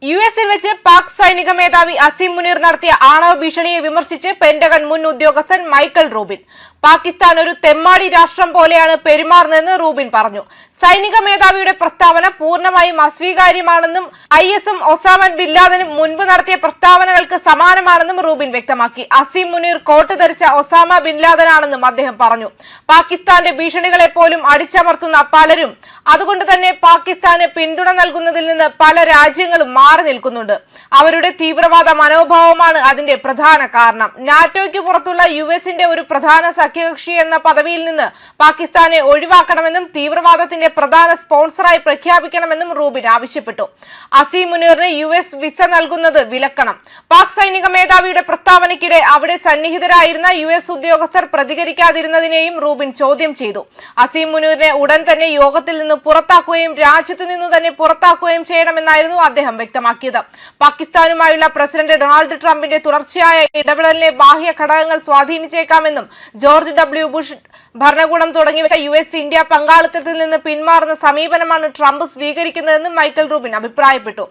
യുഎസിൽ വെച്ച് പാക് സൈനിക മേധാവി അസീം മുനീർ നടത്തിയ ആണവ ഭീഷണിയെ വിമർശിച്ച് പെന്റഗൺ മുൻ ഉദ്യോഗസ്ഥൻ മൈക്കൽ റൂബിൻ. പാകിസ്ഥാൻ ഒരു തെമ്മാടി രാഷ്ട്രം പോലെയാണ് പെരുമാറുന്നതെന്ന് റൂബിൻ പറഞ്ഞു. സൈനിക മേധാവിയുടെ പ്രസ്താവന പൂർണ്ണമായും അസ്വീകാര്യമാണെന്നും ഐഎസും ഒസാമ ബിൻ ലാദനും മുൻപ് നടത്തിയ പ്രസ്താവനകൾക്ക് സമാനമാണെന്നും റൂബിൻ വ്യക്തമാക്കി. അസീം മുനീർ കോട്ട് ധരിച്ച ഒസാമ ബിൻ ലാദനാണെന്നും അദ്ദേഹം പറഞ്ഞു. പാകിസ്ഥാന്റെ ഭീഷണികളെ പോലും അടിച്ചമർത്തുന്ന പലരും, അതുകൊണ്ട് തന്നെ പാകിസ്ഥാന് പിന്തുണ നൽകുന്നതിൽ നിന്ന് പല രാജ്യങ്ങളും മാറി നിൽക്കുന്നുണ്ട്. അവരുടെ തീവ്രവാദ മനോഭാവമാണ് അതിന്റെ പ്രധാന കാരണം. നാറ്റോയ്ക്ക് പുറത്തുള്ള യുഎസിന്റെ ഒരു പ്രധാന സഖ്യകക്ഷി എന്ന പദവിയിൽ നിന്ന് പാകിസ്ഥാനെ ഒഴിവാക്കണമെന്നും തീവ്രവാദത്തിന്റെ പ്രധാന സ്പോൺസറായി പ്രഖ്യാപിക്കണമെന്നും റൂബിൻ ആവശ്യപ്പെട്ടു. അസീം മുനീറിന് യുഎസ് വിസ നൽകുന്നത് വിലക്കണം. പാക് സൈനിക മേധാവിയുടെ പ്രസ്താവനയ്ക്കിടെ അവിടെ സന്നിഹിതരായിരുന്ന യുഎസ് ഉദ്യോഗസ്ഥർ പ്രതികരിക്കാതിരുന്നതിനെയും റൂബിൻ ചോദ്യം ചെയ്തു. അസീം മുനീറിനെ ഉടൻ തന്നെ യോഗത്തിൽ നിന്ന് പുറത്താക്കുകയും രാജ്യത്തു നിന്ന് തന്നെ പുറത്താക്കുകയും ചെയ്യണമെന്നായിരുന്നു അദ്ദേഹം വ്യക്തമാക്കിയത്. പാകിസ്ഥാനുമായുള്ള പ്രസിഡന്റ് ഡൊണാൾഡ് ട്രംപിന്റെ തുടർച്ചയായ ഇടപെടലിനെ ബാഹ്യ ഘടകങ്ങൾ സ്വാധീനിച്ചേക്കാമെന്നും ജോർജ് ഡബ്ല്യു ബുഷ് ഭരണകൂടം തുടങ്ങിവെച്ച യുഎസ് ഇന്ത്യ പങ്കാളിത്തത്തിൽ നിന്ന് പിന്മാറുന്ന സമീപനമാണ് ട്രംപ് സ്വീകരിക്കുന്നതെന്നും മൈക്കൽ റൂബിൻ അഭിപ്രായപ്പെട്ടു.